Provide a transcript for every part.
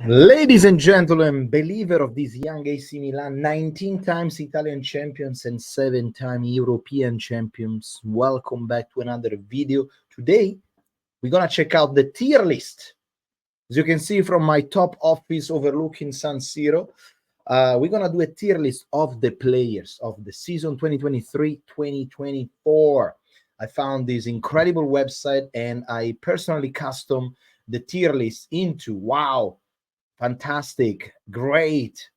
Ladies and gentlemen, believer of this young AC Milan, 19 times Italian champions and 7-time European champions, welcome back to another video. Today, we're going to check out the tier list. As you can see from my top office overlooking San Siro, we're going to do a tier list of the players of the season 2023-2024. I found this incredible website and I personally custom the tier list into, wow, fantastic, great,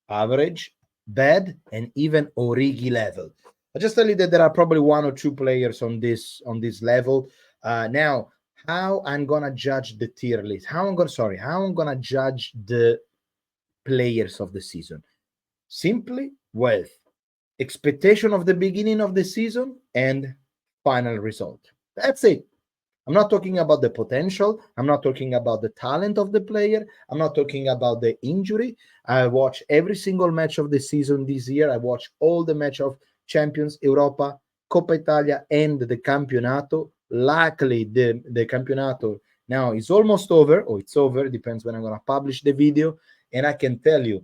average, bad, and even Origi level. I just tell you that there are probably one or two players on this level. Now, how I'm gonna judge the tier list? How I'm gonna judge the players of the season? Simply with expectation of the beginning of the season and final result. That's it. I'm not talking about the potential. I'm not talking about the talent of the player. I'm not talking about the injury. I watched every single match of the season this year. I watched all the match of Champions, Europa, Coppa Italia, and the Campionato. Luckily, the Campionato now is almost over, or it's over. It depends when I'm going to publish the video. And I can tell you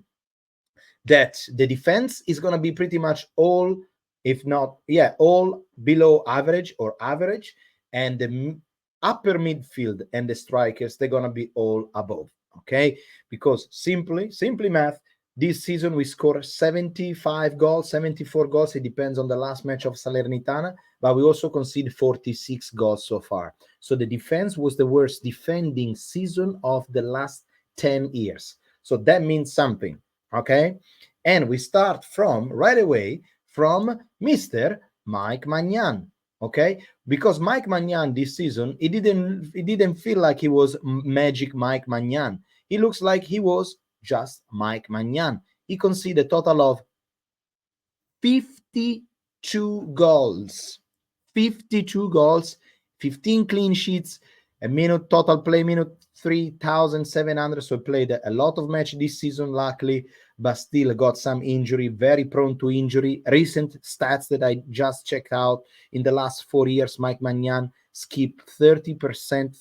that the defense is going to be pretty much all, if not, all below average or average. And the upper midfield and the strikers, they're going to be all above, okay? Because simply math, this season we score 75 goals, 74 goals. It depends on the last match of Salernitana, but we also concede 46 goals so far. So the defense was the worst defending season of the last 10 years. So that means something, okay? And we start from, right away, from Mr. Mike Maignan. Okay, because Mike Maignan this season, it didn't feel like he was magic Mike Maignan. He looks like he was just Mike Maignan. He conceded a total of 52 goals, 15 clean sheets, a minute total play minute 3,700. So he played a lot of match this season, luckily, but still got some injury, very prone to injury. Recent stats that I just checked out in the last 4 years, Mike Maignan skipped 30%,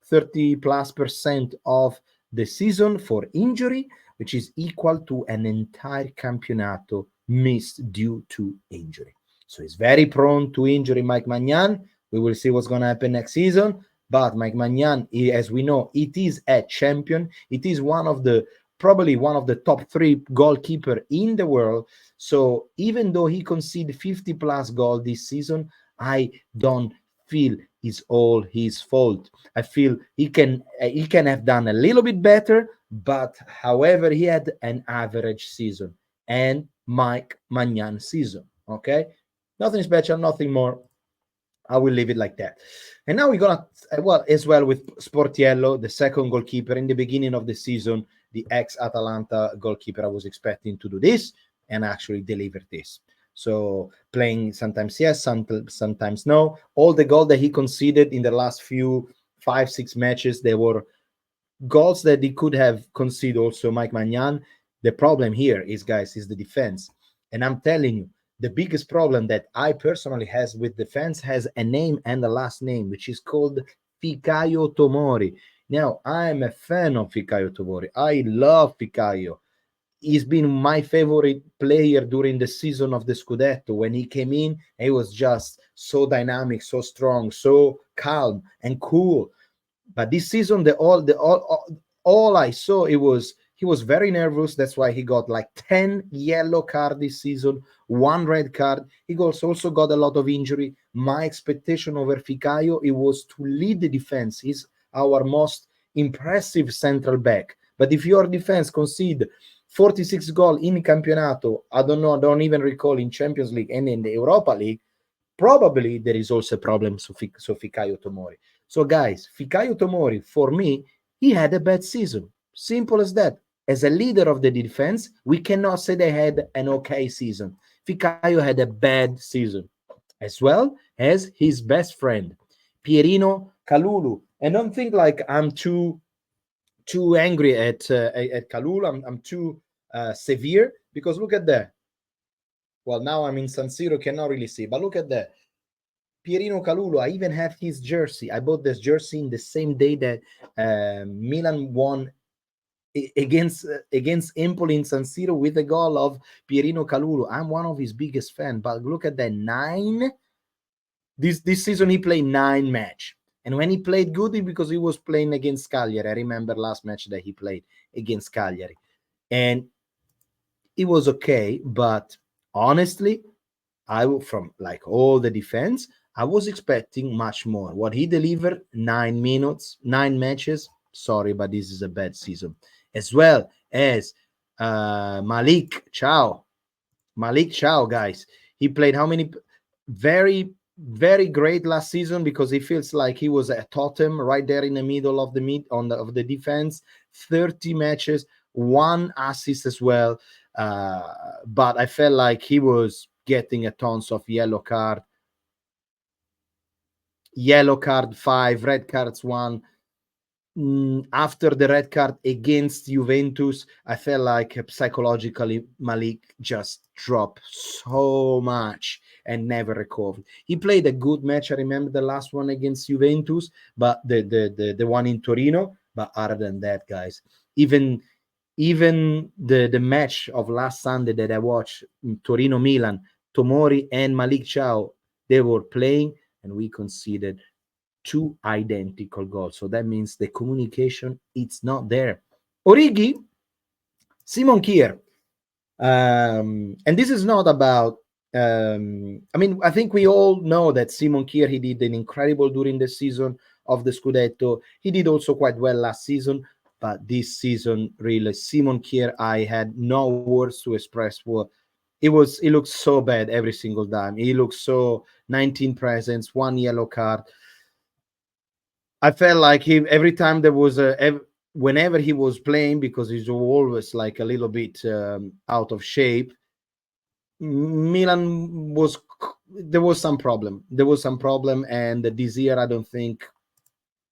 30 plus percent of the season for injury, which is equal to an entire campionato missed due to injury. So he's very prone to injury, Mike Maignan. We will see what's going to happen next season. But Mike Maignan, as we know, it is a champion. It is probably one of the top 3 goalkeeper in the world. So even though he conceded 50 plus goals this season, I don't feel it's all his fault. I feel he can have done a little bit better, but however, he had an average season and Mike Maignan season. Okay, nothing special, nothing more. I will leave it like that. And now we're gonna as well with Sportiello, the second goalkeeper in the beginning of the season, the ex-Atalanta goalkeeper. I was expecting to do this and actually delivered this. So playing sometimes yes, sometimes no. All the goals that he conceded in the last few 5-6 matches, they were goals that he could have conceded also Mike Maignan. The problem here is, guys, is the defense. And I'm telling you, the biggest problem that I personally has with defense has a name and a last name, which is called Fikayo Tomori. Now, I'm a fan of Fikayo Tomori. I love Fikayo. He's been my favorite player during the season of the Scudetto. When he came in, he was just so dynamic, so strong, so calm and cool. But this season, all I saw, he was very nervous. That's why he got like 10 yellow cards this season, 1 red card. He also got a lot of injury. My expectation over Fikayo, it was to lead the defense. He's our most impressive central back. But if your defense concede 46 goals in Campionato, I don't even recall in Champions League and in the Europa League, probably there is also a problem so Fikayo Tomori. So guys, Fikayo Tomori, for me, he had a bad season. Simple as that. As a leader of the defense, we cannot say they had an okay season. Fikayo had a bad season, as well as his best friend, Pierino Kalulu. And don't think like I'm too angry at Kalulu. I'm too severe, because look at that. Well, now I'm in San Siro, cannot really see, but look at that. Pierino Kalulu, I even have his jersey. I bought this jersey in the same day that Milan won against Empoli in San Siro with the goal of Pierino Calulu. I'm one of his biggest fans, but look at that 9. This season he played 9 match, and when he played good, because he was playing against Cagliari. I remember last match that he played against Cagliari, and it was okay. But honestly, from like all the defense, I was expecting much more. What he delivered, 9 minutes, 9 matches. Sorry, but this is a bad season. As well as Malik Chow. Malik Chow, guys. He played how many? Very, very great last season, because he feels like he was a totem right there in the middle of the defense. 30 matches, 1 assist as well. But I felt like he was getting a tons of yellow card, 5, red cards 1. After the red card against Juventus, I felt like psychologically Malik just dropped so much and never recovered. He played a good match. I remember the last one against Juventus, but the one in Torino. But other than that, guys, even the match of last Sunday that I watched, Torino Milan, Tomori and Malik Chow, they were playing, and we conceded 2 identical goals. So that means the communication, it's not there. Origi, Simon Kier. And this is not about, I mean, I think we all know that Simon Kier, he did an incredible during the season of the Scudetto. He did also quite well last season, but this season, really, Simon Kier, I had no words to express what it looked so bad every single time. He looked so 19 presents, 1 yellow card. I felt like every time there was whenever he was playing, because he's always like a little bit out of shape, Milan there was some problem. And this year I don't think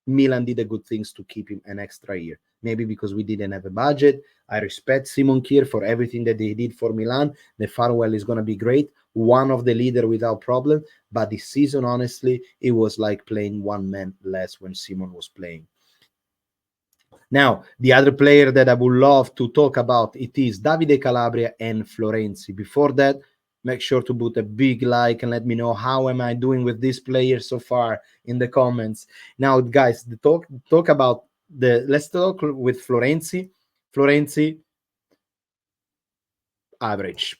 Milan did a good things to keep him an extra year. Maybe because we didn't have a budget. I respect Simon Kier for everything that they did for Milan. The farewell is going to be great. One of the leader without problem. But this season, honestly, it was like playing 1 man less when Simon was playing. Now, the other player that I would love to talk about, it is Davide Calabria and Florenzi. Before that, make sure to put a big like and let me know how am I doing with this player so far in the comments. Now, guys, talk about let's talk with Florenzi. Florenzi, average.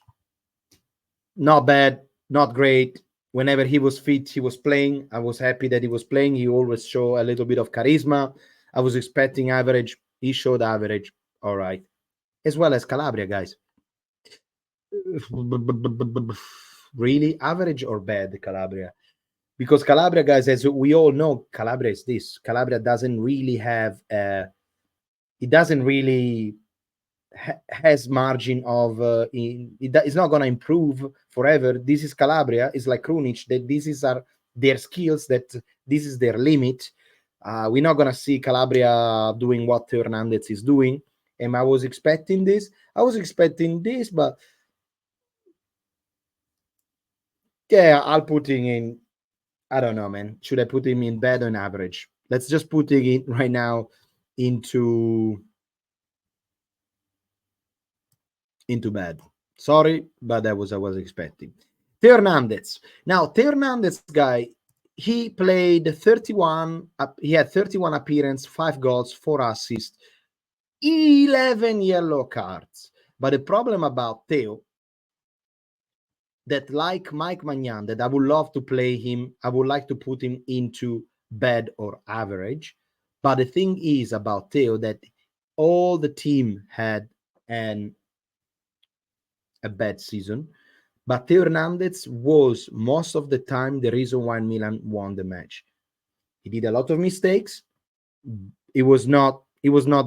Not bad, not great. Whenever he was fit, he was playing. I was happy that he was playing. He always showed a little bit of charisma. I was expecting average. He showed average. All right. As well as Calabria, guys. Really? Average or bad, Calabria? Because Calabria, guys, as we all know, Calabria is this. Calabria doesn't really have it doesn't really has margin of it's not going to improve forever. This is Calabria. It's like Krunic, that this is their skills, that this is their limit. We're not going to see Calabria doing what Hernandez is doing. And I was expecting this, but yeah, I'll put him in. I don't know, man. Should I put him in bad or in average? Let's just put it in right now into bad. Sorry, but that was I was expecting. Theo Hernandez. Now, Theo Hernandez, guy, he played 31. He had 31 appearances, 5 goals, 4 assists, 11 yellow cards. But the problem about Theo, that like Mike Magnan, that I would love to play him, I would like to put him into bad or average. But the thing is about Theo that all the team had a bad season. But Theo Hernandez was most of the time the reason why Milan won the match. He did a lot of mistakes. It was not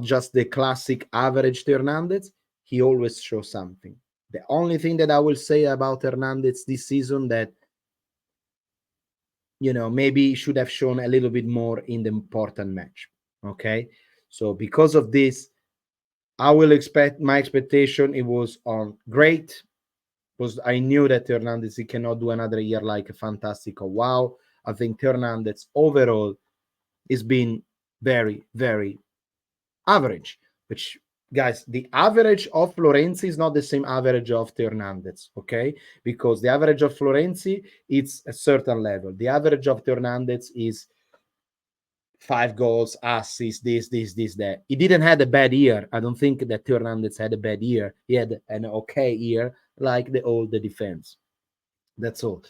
just the classic average Theo Hernandez. He always shows something. The only thing that I will say about Hernandez this season that maybe he should have shown a little bit more in the important match. Okay, so because of this, I will expect my expectation. It was on great. Because I knew that Hernandez, he cannot do another year like a fantastic. Wow. I think Hernandez overall has been very, very average, which guys, the average of Florenzi is not the same average of Hernandez, okay? Because the average of Florenzi, it's a certain level. The average of Hernandez is 5 goals, assists, this, that. He didn't have a bad year. I don't think that Hernandez had a bad year. He had an okay year, like the defense. That's all.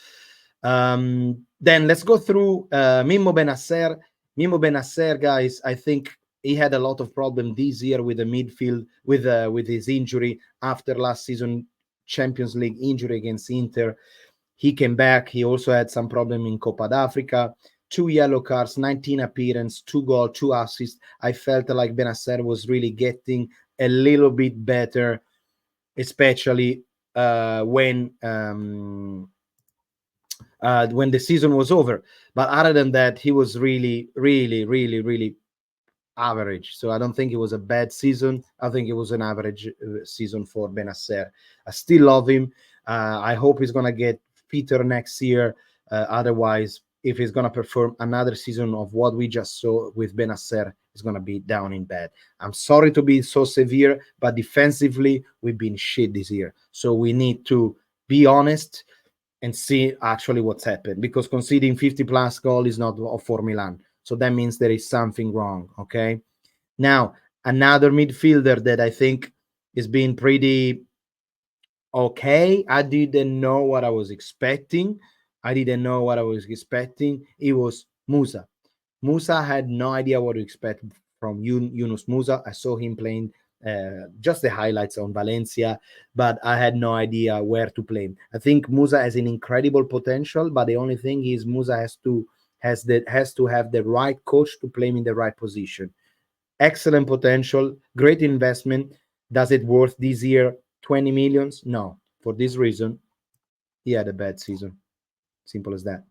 Then let's go through Mimmo Benasser. Mimmo Benasser, guys, I think he had a lot of problem this year with the midfield, with his injury after last season Champions League injury against Inter. He came back. He also had some problem in Copa d'Africa. 2 yellow cards, 19 appearance, 2 goals, 2 assists. I felt like Benasser was really getting a little bit better, especially when the season was over. But other than that, he was really, really, really, really average. So I don't think it was a bad season. I think it was an average season for Benasser. I still love him. I hope he's going to get fitter next year. Otherwise, if he's going to perform another season of what we just saw with Benasser, he's going to be down in bed. I'm sorry to be so severe, but defensively, we've been shit this year. So we need to be honest and see actually what's happened, because conceding 50 plus goal is not for Milan. So that means there is something wrong. Okay. Now, another midfielder that I think is being pretty okay. I didn't know what I was expecting. It was Musa. Musa had no idea what to expect from Yunus Musa. I saw him playing just the highlights on Valencia, but I had no idea where to play him. I think Musa has an incredible potential, but the only thing is Musa has to have the right coach to play him in the right position. Excellent potential, great investment. Does it worth this year 20 millions? No. For this reason, he had a bad season. Simple as that.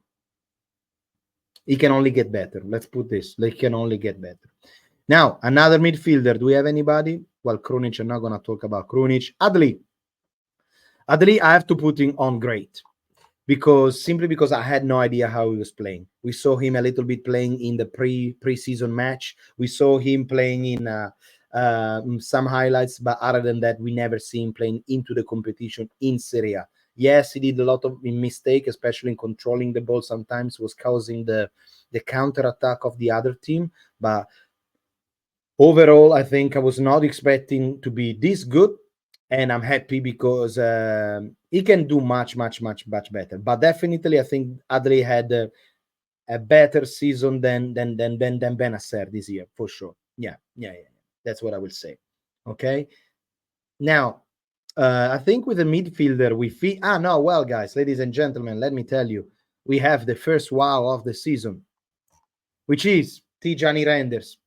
He can only get better. Let's put this. He can only get better. Now, another midfielder. Do we have anybody? Well, Krunic, I'm not going to talk about Krunic. Adli, I have to put him on great. Simply because I had no idea how he was playing. We saw him a little bit playing in the pre-season match. We saw him playing in some highlights, but other than that, we never see him playing into the competition in Serie A. Yes, he did a lot of mistake, especially in controlling the ball. Sometimes was causing the counter attack of the other team. But overall, I think I was not expecting to be this good. And I'm happy because he can do much better. But definitely, I think Adli had a better season than Benasser this year, for sure. Yeah. That's what I will say. Okay. Now, I think with the midfielder, well, guys, ladies and gentlemen, let me tell you, we have the first wow of the season, which is Tijani Reinders.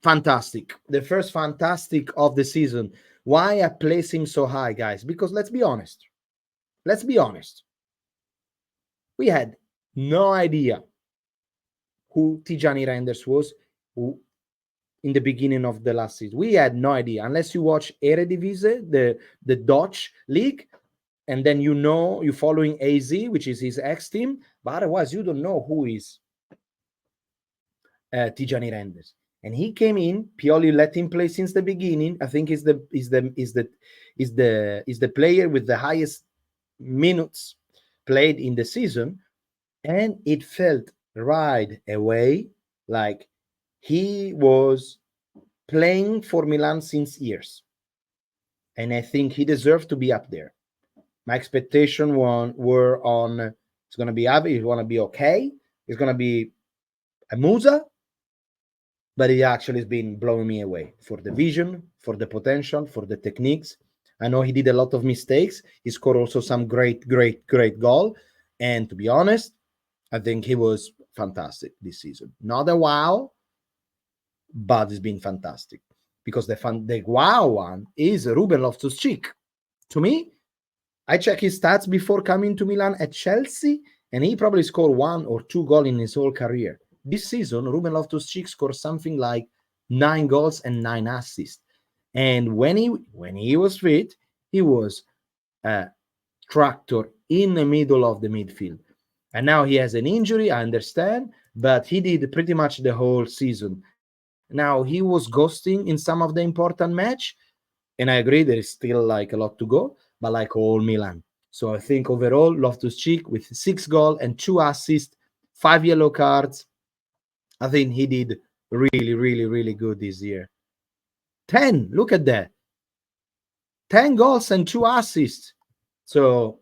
Fantastic. The first fantastic of the season. Why I place him so high, guys? Because let's be honest. We had no idea who Tijani Reinders was in the beginning of the last season. We had no idea, unless you watch Eredivisie, the Dutch league, and then you're following AZ, which is his ex-team, but otherwise you don't know who is Tijani Reinders. And he came in. Pioli let him play since the beginning. I think is the player with the highest minutes played in the season, and it felt right away like he was playing for Milan since years, and I think he deserved to be up there. My expectation were on it's going to be up. It's going to be okay. It's going to be a Musa. But it actually has been blowing me away for the vision, for the potential, for the techniques. I know he did a lot of mistakes. He scored also some great goal. And to be honest, I think he was fantastic this season. Not a wow, but it's been fantastic. Because the wow one is Ruben Loftus-Cheek. To me, I checked his stats before coming to Milan at Chelsea, and he probably scored 1 or 2 goals in his whole career. This season, Ruben Loftus-Cheek scored something like 9 goals and 9 assists. And when he was fit, he was a tractor in the middle of the midfield. And now he has an injury, I understand, but he did pretty much the whole season. Now he was ghosting in some of the important match, and I agree there is still like a lot to go, but like all Milan. So I think overall, Loftus-Cheek with 6 goals and 2 assists, 5 yellow cards. I think he did really, really, really good this year. 10, look at that. 10 goals and 2 assists. So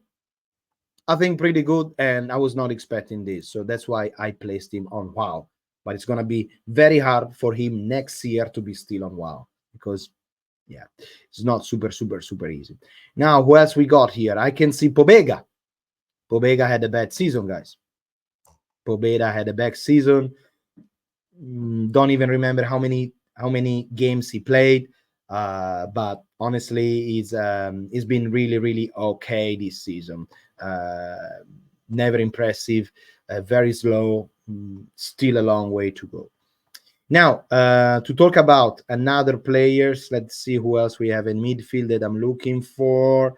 I think pretty good, and I was not expecting this. So that's why I placed him on WoW. But it's going to be very hard for him next year to be still on WoW because, yeah, it's not super, super, super easy. Now, who else we got here? I can see Pobega. Pobega had a bad season, guys. Pobega had a bad season. Don't even remember how many games he played. But honestly, he's been really, really okay this season. Never impressive, very slow, still a long way to go. Now, to talk about another players, let's see who else we have in midfield that I'm looking for.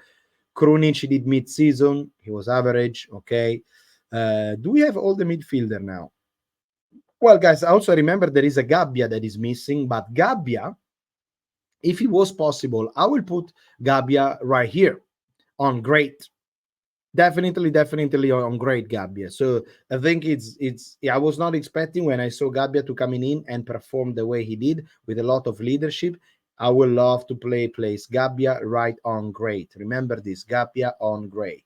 Krunic did mid-season. He was average, okay. Do we have all the midfielder now? Well, guys, I also remember there is a Gabbia that is missing, but Gabbia, if it was possible, I will put Gabbia right here on great. Definitely on great Gabbia. So I think I was not expecting when I saw Gabbia to come in and perform the way he did with a lot of leadership. I would love to place Gabbia right on great. Remember this, Gabbia on great.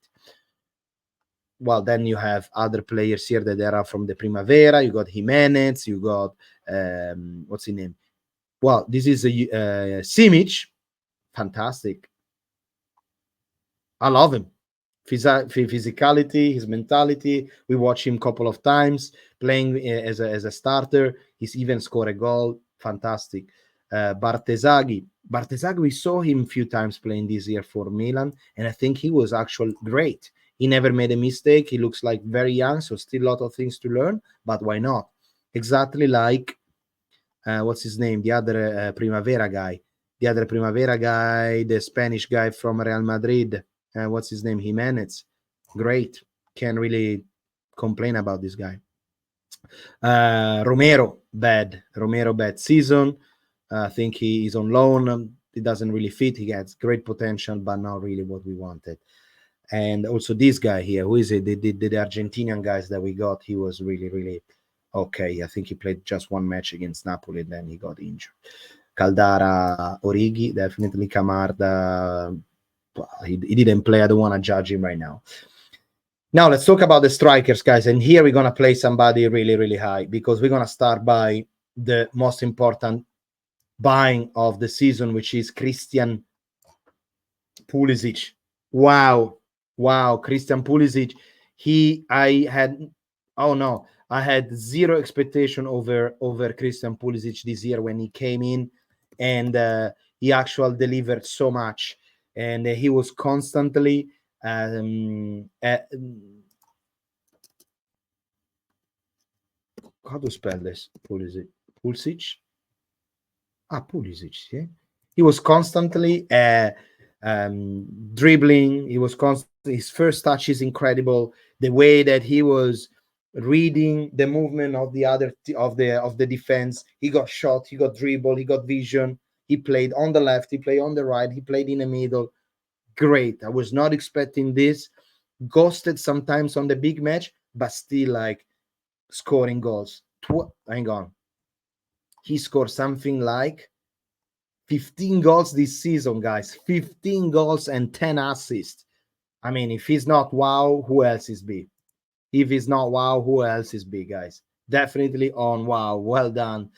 Well, then you have other players here that are from the Primavera. You got Jimenez, you got what's his name? Well, this is a Simic. Fantastic. I love him. Physicality, his mentality. We watch him a couple of times playing as a starter. He's even scored a goal. Fantastic. Bartesaghi, we saw him a few times playing this year for Milan, and I think he was actually great. He never made a mistake. He looks like very young, so still a lot of things to learn, but why not? Exactly like what's his name? The other Primavera guy. The Spanish guy from Real Madrid. What's his name? Jimenez. Great. Can't really complain about this guy. Romero, bad season. I think he is on loan. He doesn't really fit. He has great potential, but not really what we wanted. And also this guy here, who is it? The Argentinian guys that we got, he was really, really okay. I think he played just one match against Napoli, then he got injured. Caldara, Origi, definitely. Camarda, he didn't play. I don't want to judge him right now. Now let's talk about the strikers, guys. And here we're going to play somebody really, really high because we're going to start by the most important buying of the season, which is Christian Pulisic. Wow, Christian Pulisic. I had zero expectation over Christian Pulisic this year when he came in, and he actually delivered so much, and he was constantly how to spell this? Pulisic. Pulisic. Yeah. He was constantly dribbling. His first touch is incredible. The way that he was reading the movement of the defense. He got shot. He got dribble. He got vision. He played on the left. He played on the right. He played in the middle. Great. I was not expecting this. Ghosted sometimes on the big match, but still like scoring goals. Hang on. He scored something like 15 goals this season, guys. 15 goals and 10 assists. I mean, if he's not wow, who else is big? If he's not wow, who else is big, guys? Definitely on wow. Well done.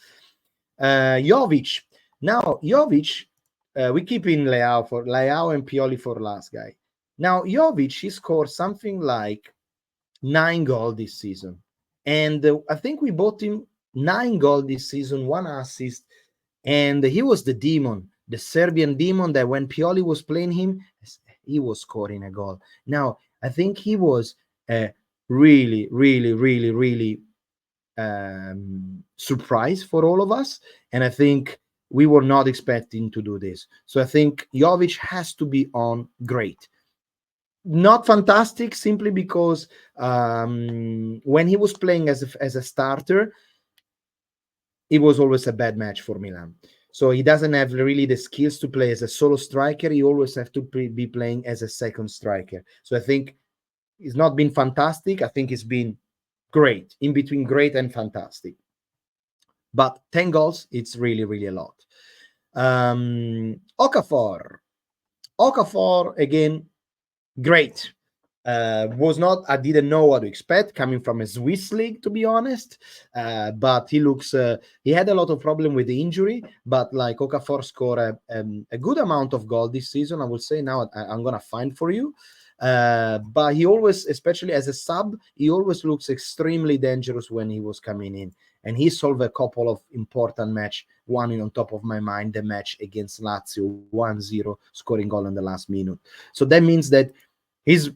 Jovic. Now, Jovic, we keep in Leao and Pioli for last, guy. Now, Jovic, he scored something like 9 goals this season. And I think we bought him 9 goals this season, 1 assist. And he was the demon, the Serbian demon that when Pioli was playing him, he was scoring a goal. Now, I think he was really, really, really, really surprise for all of us. And I think we were not expecting to do this. So I think Jovic has to be on great. not fantastic, simply because when he was playing as a starter, it was always a bad match for Milan. So he doesn't have really the skills to play as a solo striker. He always have to be playing as a second striker. So I think it's not been fantastic. I think it's been great, in between great and fantastic. But 10 goals, it's really, really a lot. Okafor, again, great. Was not, I didn't know what to expect coming from a Swiss league, to be honest. But he looks, he had a lot of problem with the injury, but like Okafor scored a good amount of goal this season. I will say now, I'm going to find for you. But he always, especially as a sub, he always looks extremely dangerous when he was coming in. And he solved a couple of important match. One on top of my mind, the match against Lazio, 1-0, scoring goal in the last minute. So that means that he's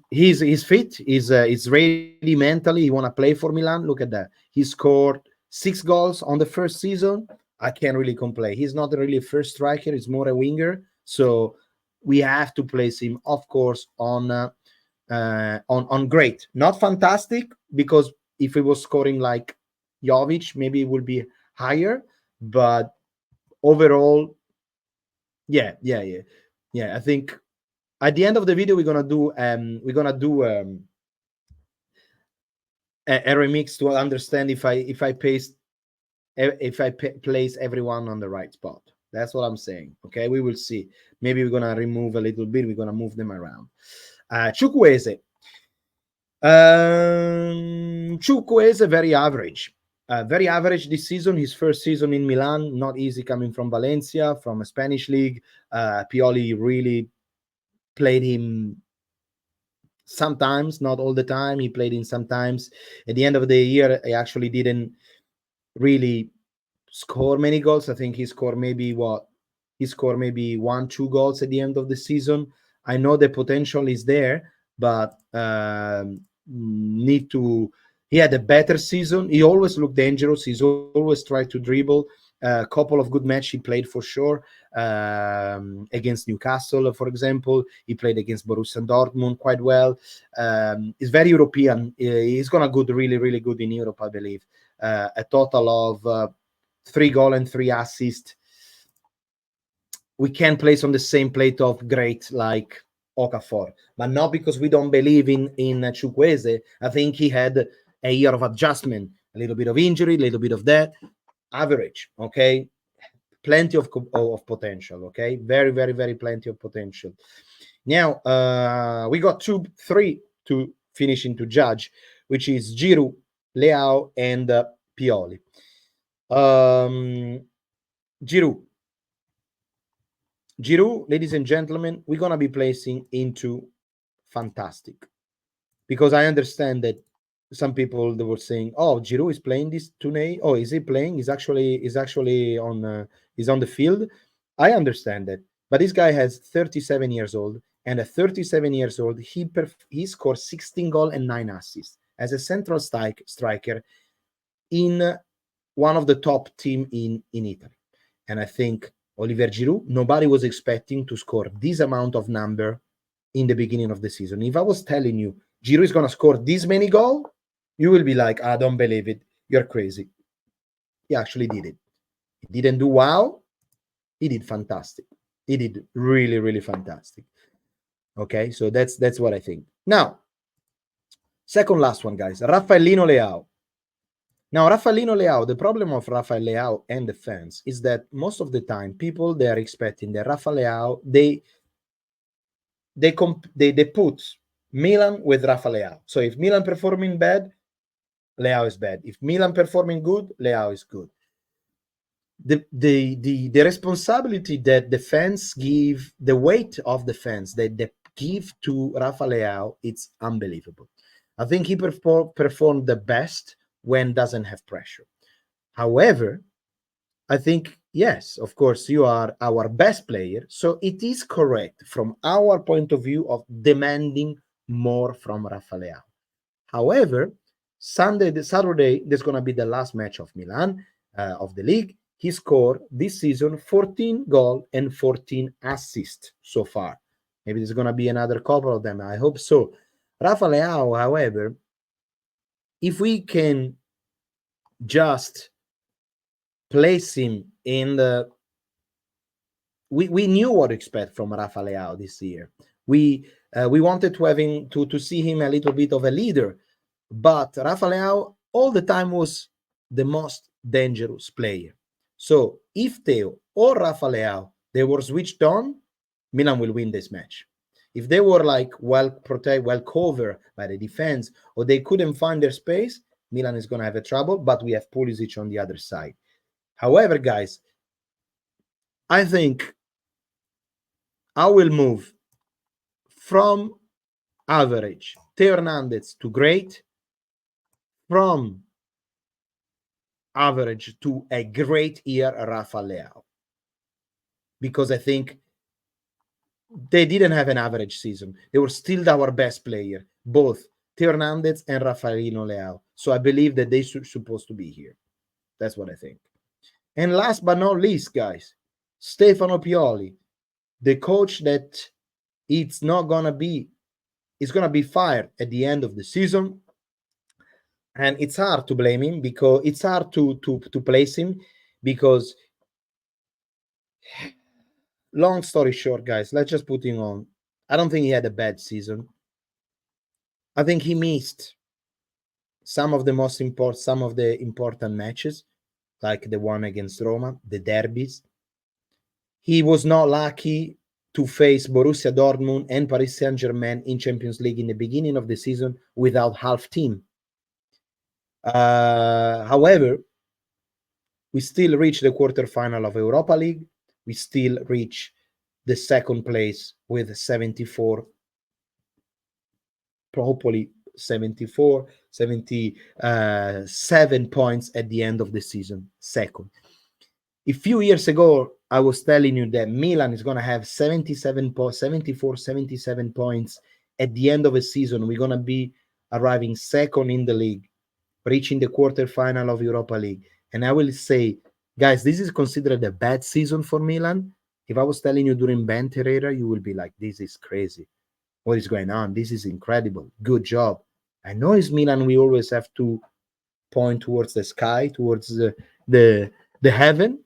fit. He's ready mentally. He want to play for Milan. Look at that. He scored 6 goals on the first season. I can't really complain. He's not really a first striker. He's more a winger. So we have to place him, of course, on great, not fantastic, because if he was scoring like Jovic, maybe it would be higher. But overall, yeah. I think at the end of the video we're gonna do a remix to understand if I place everyone on the right spot. That's what I'm saying. Okay, we will see. Maybe we're gonna remove a little bit. We're gonna move them around. Chukwueze. Chukwueze, very average. Very average this season. His first season in Milan, not easy, coming from Valencia, from a Spanish league. Pioli really played him sometimes, not all the time. He played him sometimes. At the end of the year, he actually didn't really score many goals. I think he scored maybe 1-2 goals at the end of the season. I know the potential is there, but he had a better season. He always looked dangerous. He's always tried to dribble. A couple of good matches he played for sure. Against Newcastle, for example. He played against Borussia Dortmund quite well. He's very European. He's gonna go really, really good in Europe, I believe. A total of 3 goals and 3 assists. We can place on the same plate of great like Okafor, but not because we don't believe in Chukwueze. I think he had a year of adjustment, a little bit of injury, a little bit of that. Average, okay, plenty of potential, okay, very, very, very plenty of potential. Now we got 3 to finish into judge, which is Giroud, Leao, and Pioli. Giroud, ladies and gentlemen, we're gonna be placing into fantastic, because I understand that some people, they were saying, "Oh, Giroud is playing this today. Oh, is he playing? He's actually on the field." I understand that, but this guy has 37 years old, and at 37 years old, he scored 16 goals and 9 assists as a central striker in one of the top team in Italy. And I think Olivier Giroud, nobody was expecting to score this amount of number in the beginning of the season. If I was telling you Giroud is going to score this many goals, you will be like, I don't believe it. You're crazy. He actually did it. He didn't do wow. He did fantastic. He did really, really fantastic. Okay, so that's what I think. Now, second last one, guys. Raffaellino Leao. Now, Raffaellino Leao, the problem of Rafael Leao and the fans is that most of the time, people, they are expecting that Rafael Leao, they put Milan with Rafael Leao. So if Milan performing bad, Leao is bad. If Milan performing good, Leao is good. The responsibility that the fans give, the weight of the fans that they give to Rafael Leao, it's unbelievable. I think he performed the best when doesn't have pressure. However, I think, yes, of course, you are our best player, so it is correct from our point of view of demanding more from Rafael Leao. However, Saturday, there's going to be the last match of Milan, of the league. He scored this season 14 goals and 14 assists so far. Maybe there's going to be another couple of them. I hope so. Rafa Leao, however, if we can just place him in the... We knew what to expect from Rafa Leao this year. We wanted to have him to see him a little bit of a leader, but Rafa Leao all the time was the most dangerous player. So if Theo or Rafa Leao they were switched on, Milan will win this match. If they were like well protected, well covered by the defense, or they couldn't find their space, Milan is going to have a trouble. But we have Pulisic on the other side. However, guys, I think I will move from average Theo Hernandez to great, from average to a great year Rafa Leao, because I think they didn't have an average season. They were still our best player, both Theo Hernandez and Raffaellino Leao. So I believe that they supposed to be here. That's what I think. And last but not least, guys, Stefano Pioli, the coach that is going to be fired at the end of the season. And it's hard to blame him, because it's hard to place him, because long story short, guys, let's just put him on. I don't think he had a bad season. I think he missed some of the important matches, like the one against Roma, the derbies. He was not lucky to face Borussia Dortmund and Paris Saint-Germain in Champions League in the beginning of the season without half team. However, we still reach the quarterfinal of Europa League. We still reach the second place with 74, hopefully 77 points at the end of the season. Second. A few years ago, I was telling you that Milan is going to have 77 points at the end of a season. We're going to be arriving second in the league, reaching the quarterfinal of Europa League. And I will say, guys, this is considered a bad season for Milan. If I was telling you during Bente era, you will be like, this is crazy. What is going on? This is incredible. Good job. I know it's Milan. We always have to point towards the sky, towards the heaven.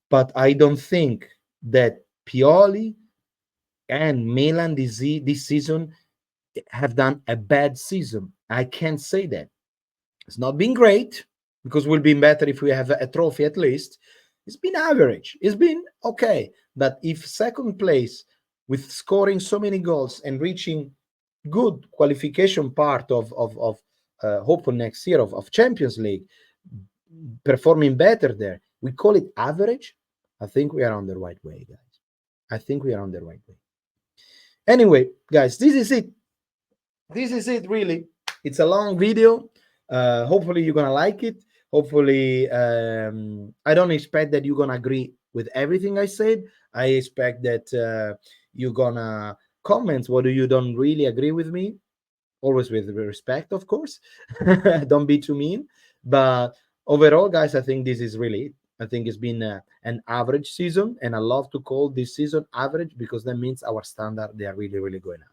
But I don't think that Pioli and Milan this season have done a bad season. I can't say that. It's not been great, because it would be better if we have a trophy at least. It's been average. It's been okay. But if second place with scoring so many goals and reaching good qualification part of hopefully next year of Champions League, performing better there, we call it average, I think we are on the right way, guys. I think we are on the right way. Anyway, guys, this is it. This is it, really. It's a long video. Hopefully you're gonna like it. Hopefully, I don't expect that you're gonna agree with everything I said. I expect that you're gonna comment what you don't really agree with me, always with respect, of course. Don't be too mean. But overall, guys, I think this is really it. I think it's been an average season, and I love to call this season average, because that means our standard, they are really, really going up.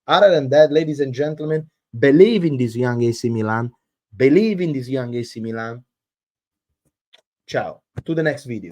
Other than that, ladies and gentlemen, believe in this young AC Milan. Believe in this young AC Milan. Ciao. To the next video.